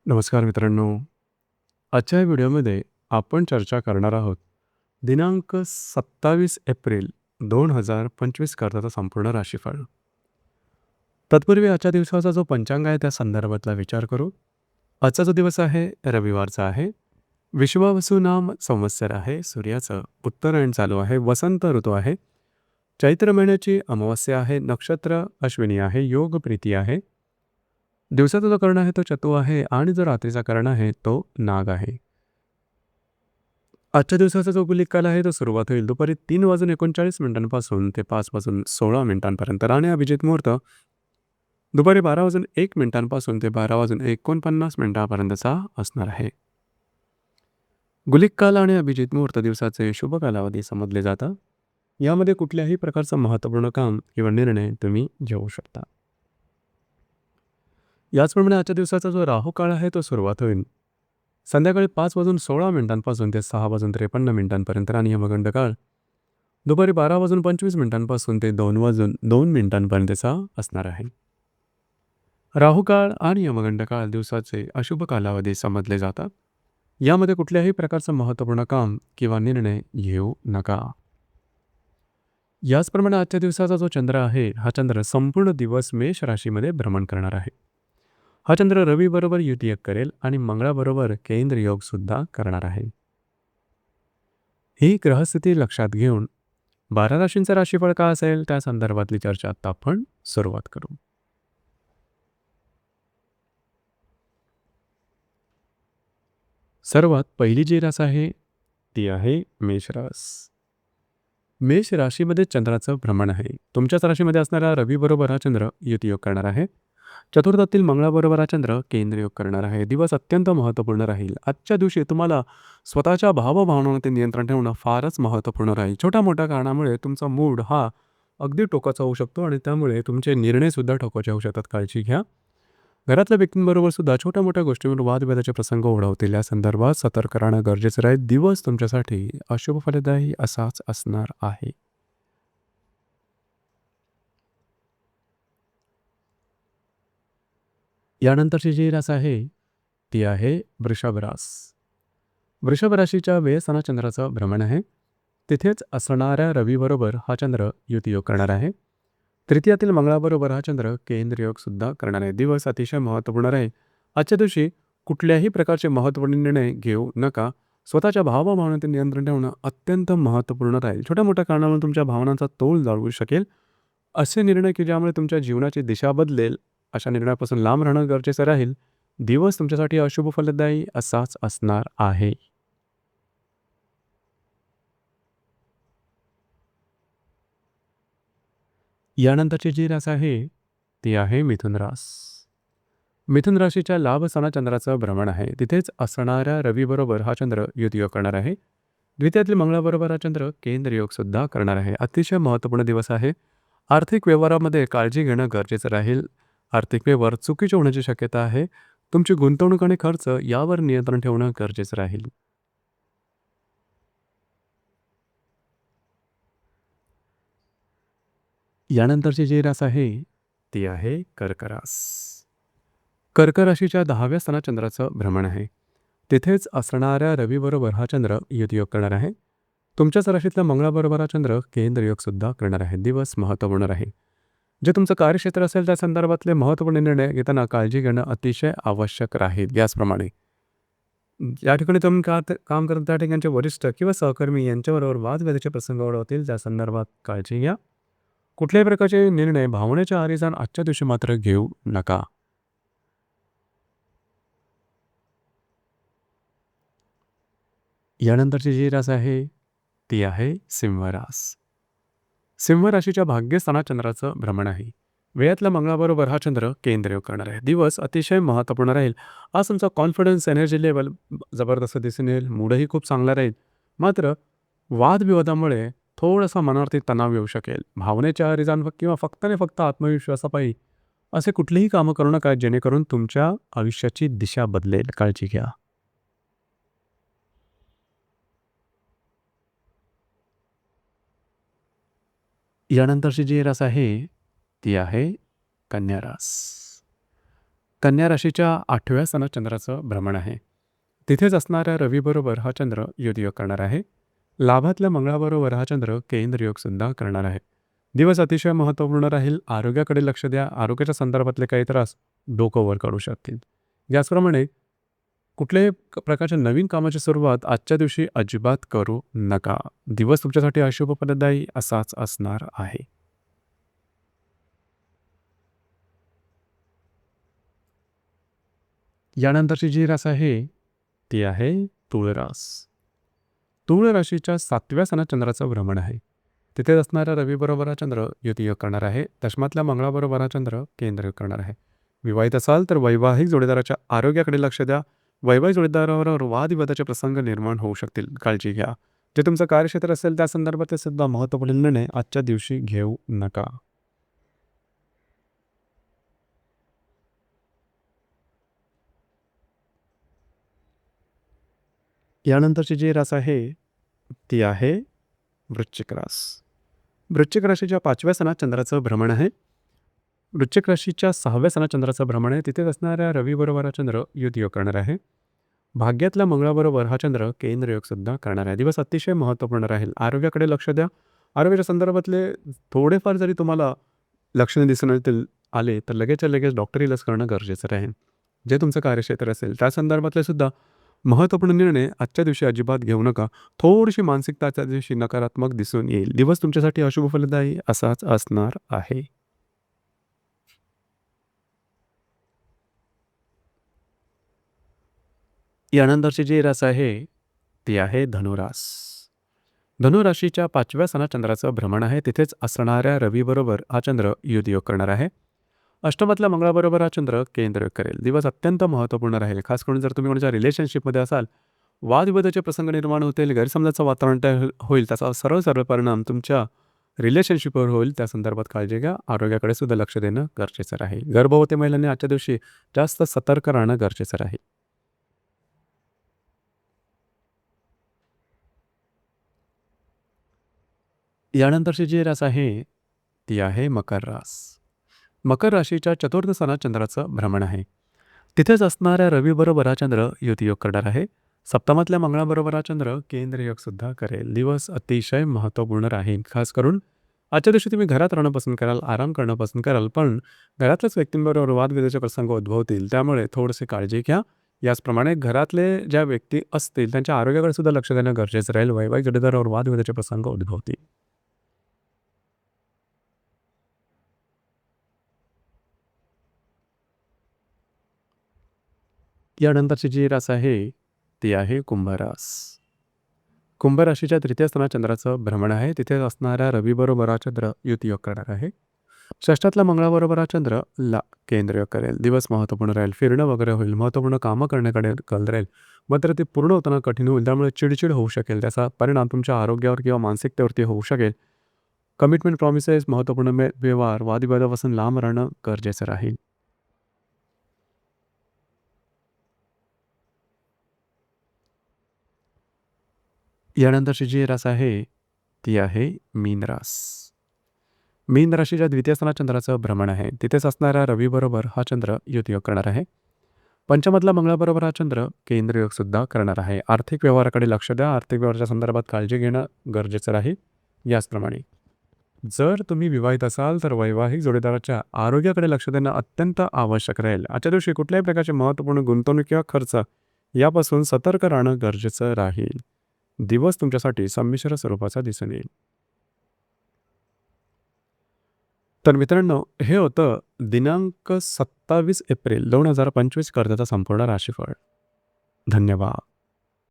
नमस्कार मित्रांनो. आजच्या या व्हिडिओमध्ये आपण चर्चा करणार आहोत दिनांक 27 एप्रिल 2025 करताचा संपूर्ण राशीफळ. तत्पूर्वी आजच्या दिवसाचा जो पंचांग आहे त्या संदर्भातला विचार करू. आजचा जो दिवस आहे रविवारचा आहे. विश्वावसु नाम संवत्सर आहे. सूर्याचं उत्तरायण चालू आहे. वसंत ऋतू आहे. चैत्र महिन्याची अमावास्या आहे. नक्षत्र अश्विनी आहे. योग प्रीती आहे. दिवसाचा जो कर्ण आहे तो चतु आहे आणि जो रात्रीचा कर्ण आहे तो नाग आहे. आजच्या दिवसाचा जो गुलिक काल आहे तो सुरुवात होईल दुपारी 3:39 ते 5:16 आणि अभिजित मुहूर्त दुपारी 12:01 ते 12:49 असणार आहे. गुलिक काल आणि अभिजित मुहूर्त दिवसाचे शुभ कालावधी समजले जातात. यामध्ये कुठल्याही प्रकारचं महत्त्वपूर्ण काम किंवा निर्णय तुम्ही घेऊ शकता. याचप्रमाणे आजच्या दिवसाचा जो राहू काळ आहे तो सुरुवात होईल संध्याकाळी 5:16 ते 6:53 आणि यमगंड काळ दुपारी 12:25 ते 2:02 असणार आहे. राहू काळ आणि यमगंड काळ दिवसाचे अशुभ कालावधी समजले जातात. यामध्ये कुठल्याही प्रकारचं महत्त्वपूर्ण काम किंवा निर्णय घेऊ नका. याचप्रमाणे आजच्या दिवसाचा जो चंद्र आहे हा चंद्र संपूर्ण दिवस मेष राशीमध्ये भ्रमण करणार आहे. हा चंद्र रवी बरोबर युती करेल आणि मंगळाबरोबर केंद्र योग सुद्धा करणार आहे. ही ग्रहस्थिती लक्षात घेऊन 12 राशींचा राशीफळ का असेल त्या संदर्भातली चर्चा आता आपण सुरुवात करू. सर्वात पहिली जी रास आहे ती आहे मेष रास. मेष राशीमध्ये चंद्राचं भ्रमण आहे. तुमच्याच राशीमध्ये असणारा रवी बरोबर हा चंद्र युती योग करणार आहे. चतुर्थातील मंगळाबरोबर हा चंद्र केंद्र योग करणार आहे. दिवस अत्यंत महत्त्वपूर्ण राहील. आजच्या दिवशी तुम्हाला स्वतःच्या भावभावनांवरती नियंत्रण ठेवणं फारच महत्त्वपूर्ण राहील. छोट्या मोठ्या कारणामुळे तुमचा मूड हा अगदी टोकाचा होऊ शकतो आणि त्यामुळे तुमचे निर्णय सुद्धा टोकाचे होऊ शकतात. काळजी घ्या. घरातल्या व्यक्तींबरोबर सुद्धा छोट्या मोठ्या गोष्टींवर वादविवादाचे प्रसंग ओढवतील. या संदर्भात सतर्क राहणं गरजेचं राहील. दिवस तुमच्यासाठी अशुभ फलदायी असाच असणार आहे. यानंतरची जी रास आहे ती आहे वृषभ रास. वृषभ राशीच्या व्ययस्थानात चंद्राचं भ्रमण आहे. तिथेच असणाऱ्या रवीबरोबर हा चंद्र युती योग करणार आहे. तृतीयातील मंगळाबरोबर हा चंद्र केंद्र योग सुद्धा करणार आहे. दिवस अतिशय महत्त्वपूर्ण राहील. आजच्या दिवशी कुठल्याही प्रकारचे महत्त्वपूर्ण निर्णय घेऊ नका. स्वतःच्या भावभावनांवर नियंत्रण ठेवणं अत्यंत महत्त्वपूर्ण राहील. छोट्या मोठ्या कारणावरून तुमच्या भावनांचा तोल जाळू शकेल. असे निर्णय की ज्यामुळे तुमच्या जीवनाची दिशा बदलेल अशा निर्णयापासून लांब राहणं गरजेचं राहील. दिवस तुमच्यासाठी अशुभ फलदायी असाच असणार आहे. यानंतरची जी रास आहे ती आहे मिथुन रास. मिथुन राशीच्या लाभ स्थानात चंद्राचं भ्रमण आहे. तिथेच असणाऱ्या रवीबरोबर हा चंद्र युती योग करणार आहे. द्वितीयातील मंगळाबरोबर हा चंद्र केंद्र योग सुद्धा करणार आहे. अतिशय महत्त्वपूर्ण दिवस आहे. आर्थिक व्यवहारामध्ये काळजी घेणं गरजेचं राहील. आर्थिक व्यवहार चुकीचे होण्याची शक्यता आहे. तुमची गुंतवणूक आणि खर्च यावर नियंत्रण ठेवणं गरजेचं राहील. यानंतरची जी रास आहे ती आहे कर्क रास. कर्क राशीच्या 10व्या स्थानात चंद्राचं भ्रमण आहे. तिथेच असणाऱ्या रवीबरोबर हा चंद्र युती योग करणार आहे. तुमच्याच राशीतल्या मंगळाबरोबर हा चंद्र केंद्र योग सुद्धा करणार आहे. दिवस महत्त्वपूर्ण राहील. जे तुमचं कार्यक्षेत्र असेल त्या संदर्भातले महत्त्वपूर्ण निर्णय घेताना काळजी घेणं अतिशय आवश्यक राहील. याचप्रमाणे या ठिकाणी तुम्ही काम करत त्या ठिकाणचे वरिष्ठ किंवा सहकर्मी यांच्याबरोबर वादविवादाचे प्रसंग ओढवतील. त्या संदर्भात काळजी घ्या. कुठल्याही प्रकारचे निर्णय भावनेच्या आहारी जाऊन आजच्या दिवशी मात्र घेऊ नका. यानंतरची जी रास आहे ती आहे सिंह रास. सिंह राशीच्या भाग्यस्थानात चंद्राचं भ्रमण आहे. वेळातल्या मंगळाबरोबर हा चंद्र केंद्र योग करणार आहे. दिवस अतिशय महत्त्वपूर्ण राहील. आज तुमचा कॉन्फिडन्स एनर्जी लेवल जबरदस्त दिसून येईल. मूडही खूप चांगला राहील. मात्र वादविवादामुळे थोडासा मनावरती तणाव येऊ शकेल. भावनेच्या आहारी जाऊन किंवा फक्त आणि फक्त आत्मविश्वासापायी असे कुठलेही कामं करू नका जेणेकरून तुमच्या आयुष्याची दिशा बदलेल. काळजी घ्या. यानंतरची जी रास आहे ती आहे कन्या रास. कन्या राशीच्या 8व्या स्थानात चंद्राचं भ्रमण आहे. तिथेच असणाऱ्या रवीबरोबर हा चंद्र युतियोग करणार आहे. लाभातल्या मंगळाबरोबर हा चंद्र केंद्र योग सुद्धा करणार आहे. दिवस अतिशय महत्त्वपूर्ण राहील. आरोग्याकडे लक्ष द्या. आरोग्याच्या संदर्भातले काही त्रास डोकं वर काढू शकतील. याचप्रमाणे कुठल्याही प्रकारच्या नवीन कामाची सुरुवात आजच्या दिवशी अजिबात करू नका. दिवस तुमच्यासाठी अशुभ फलदायी असाच असणार आहे. यानंतरची जी रास आहे ती आहे तुळ रास. तुळ राशीच्या 7व्या स्थानात चंद्राचं भ्रमण आहे. तिथे असणाऱ्या रवीबरोबर हा चंद्र युतियोग करणार आहे. दशमातल्या मंगळाबरोबर हा चंद्र केंद्रयोग करणार आहे. विवाहित असाल तर वैवाहिक जोडीदाराच्या आरोग्याकडे लक्ष द्या. वैवाहिक जोडीदाराबरोबर वादविवादाचे प्रसंग निर्माण होऊ शकतील. काळजी घ्या. जे तुमचं कार्यक्षेत्र असेल त्या संदर्भातले सुद्धा महत्त्वपूर्ण निर्णय आजच्या दिवशी घेऊ नका. यानंतरची जी रास आहे ती आहे वृश्चिक रास. वृश्चिक राशीच्या 5व्या स्थानात चंद्राचं भ्रमण आहे. वृश्चिक राशीच्या 6व्या स्थानात चंद्राचं भ्रमण आहे. तिथेच असणाऱ्या रवीबरोबर हा चंद्र युतियोग करणार आहे. भाग्यातल्या मंगळाबरोबर हा चंद्र केंद्रयोग सुद्धा करणार आहे. दिवस अतिशय महत्त्वपूर्ण राहील. आरोग्याकडे लक्ष द्या. आरोग्याच्या संदर्भातले थोडेफार जरी तुम्हाला लक्षणे दिसून आले तर लगेचच्या लगेच डॉक्टरी लस करणं गरजेचं राहील. जे तुमचं कार्यक्षेत्र असेल त्या संदर्भातले सुद्धा महत्त्वपूर्ण निर्णय आजच्या दिवशी अजिबात घेऊ नका. थोडीशी मानसिकता आजच्या दिवशी नकारात्मक दिसून येईल. दिवस तुमच्यासाठी अशुभ फलदायी असाच असणार आहे. यानंतरची जी रास आहे ती आहे धनुरास. धनुराशीच्या 5व्या स्थानात चंद्राचं भ्रमण आहे. तिथेच असणाऱ्या रवीबरोबर हा चंद्र युतियोग करणार आहे. अष्टमातल्या मंगळाबरोबर हा चंद्र केंद्रयोग करेल. दिवस अत्यंत महत्त्वपूर्ण राहील. खास करून जर तुम्ही कोणाच्या रिलेशनशिपमध्ये असाल, वादविवादाचे प्रसंग निर्माण होतील, गैरसमजाचं वातावरण तयार होईल. त्याचा सरळ सरळ परिणाम तुमच्या रिलेशनशिपवर होईल. त्या संदर्भात काळजी घ्या. आरोग्याकडे सुद्धा लक्ष देणं गरजेचं राहील. गर्भवती महिलांनी आजच्या दिवशी जास्त सतर्क राहणं गरजेचं राहील. यानंतरची जी रास आहे ती आहे मकर रास. मकर राशीच्या 4थ्या स्थानात चंद्राचं भ्रमण आहे. तिथेच असणाऱ्या रवीबरोबर हा चंद्र युतियोग करणार आहे. सप्तमातल्या मंगळाबरोबर हा चंद्र केंद्रयोग सुद्धा करेल. दिवस अतिशय महत्त्वपूर्ण राहील. खास करून आजच्या दिवशी तुम्ही घरात राहणं पसंत कराल, आराम करणं पसंत कराल, पण घरातल्याच व्यक्तींबरोबर वादविवादाचे प्रसंग उद्भवतील. त्यामुळे थोडीशी काळजी घ्या. याचप्रमाणे घरातले ज्या व्यक्ती असतील त्यांच्या आरोग्याकडे सुद्धा लक्ष देणं गरजेचं राहील. वैवाहिक जोडीदारावर वादविवादाचे प्रसंग उद्भवतील. यानंतरची जी रास आहे ती आहे कुंभरास. कुंभ राशीच्या 3ऱ्या स्थानात चंद्राचं भ्रमण आहे. तिथे असणाऱ्या रवीबरोबर हा चंद्र युतियोग करणार आहे. षष्ठातल्या मंगळाबरोबर हा चंद्र केंद्रयोग करेल. दिवस महत्त्वपूर्ण राहील. फिरणं वगैरे होईल. महत्त्वपूर्ण कामं करण्याकडे कल राहील. मात्र ते पूर्ण होताना कठीण होईल. त्यामुळे चिडचिड होऊ शकेल. त्याचा परिणाम तुमच्या आरोग्यावर किंवा मानसिकतेवरती होऊ शकेल. कमिटमेंट, प्रॉमिसेस, महत्त्वपूर्ण व्यवहार, वादविवादापासून लांब राहणं गरजेचं राहील. यानंतरची जी रास आहे ती आहे मीन रास. मीन राशीच्या 2थ्या स्थानात चंद्राचं भ्रमण आहे. तिथेच असणाऱ्या रवीबरोबर हा चंद्र युतियोग करणार आहे. पंचमातला मंगळाबरोबर हा चंद्र केंद्रयोग सुद्धा करणार आहे. आर्थिक व्यवहाराकडे लक्ष द्या. आर्थिक व्यवहाराच्या संदर्भात काळजी घेणं गरजेचं राहील. याचप्रमाणे जर तुम्ही विवाहित असाल तर वैवाहिक जोडीदाराच्या आरोग्याकडे लक्ष देणं अत्यंत आवश्यक राहील. आजच्या दिवशी कुठल्याही प्रकारचे महत्त्वपूर्ण गुंतवणूक किंवा खर्च यापासून सतर्क राहणं गरजेचं राहील. दिवस तुमच्यासाठी संमिश्र स्वरूपाचा दिसून येईल. तर मित्रांनो, हे होतं दिनांक 27 एप्रिल 2025 कर्जाचा संपूर्ण राशीफळ. धन्यवाद.